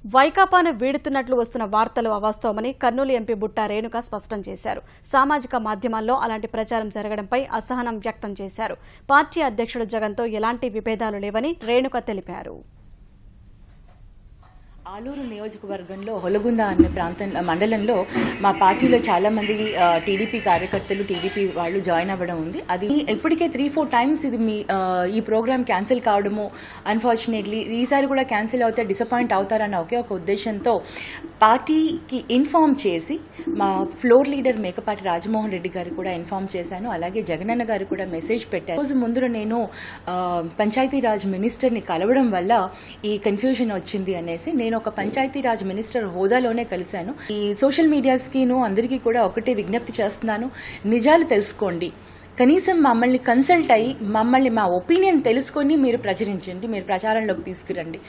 వైకాపాను వీడుతున్నట్లు వస్తున్న వార్తలు అవాస్తవమని కర్నూలు ఎంపీ బుట్టా రేణుక స్పష్టం చేశారు. సామాజిక మాధ్యమాల్లో అలాంటి ప్రచారం జరగడంపై అసహనం వ్యక్తం చేశారు. పార్టీ అధ్యక్షుడు జగన్తో ఎలాంటి విభేదాలు లేవని రేణుక తెలిపారు. ఆలూరు నియోజకవర్గంలో హొలగుంద అనే మండలంలో మా పార్టీలో చాలా మంది టీడీపీ కార్యకర్తలు టీడీపీ వాళ్ళు జాయిన్ అవ్వడం ఉంది. అది ఇప్పటికే 3-4 టైమ్స్ ఇది ఈ ప్రోగ్రామ్ క్యాన్సిల్ కావడము, అన్ఫార్చునేట్లీ ఈసారి కూడా క్యాన్సిల్ అవుతే డిసప్పాయింట్ అవుతారన్న ఒకే ఒక ఉద్దేశంతో పార్టీకి ఇన్ఫార్మ్ చేసి మా ఫ్లోర్ లీడర్ మేకపాటి రాజమోహన్ రెడ్డి గారు కూడా ఇన్ఫార్మ్ చేశాను. అలాగే జగనన్న గారు కూడా మెసేజ్ పెట్టారు. రోజు ముందు నేను పంచాయతీరాజ్ మినిస్టర్ని కలవడం వల్ల ఈ కన్ఫ్యూజన్ వచ్చింది అనేసి నేను ఒక పంచాయతీరాజ్ మినిస్టర్ హోదాలోనే కలిశాను. ఈ సోషల్ మీడియాస్కిను అందరికీ కూడా ఒకటే విజ్ఞప్తి చేస్తున్నాను, నిజాలు తెలుసుకోండి. కనీసం మమ్మల్ని కన్సల్ట్ అయ్యి మా ఒపీనియన్ తెలుసుకొని మీరు ప్రచారంలోకి తీసుకురండి.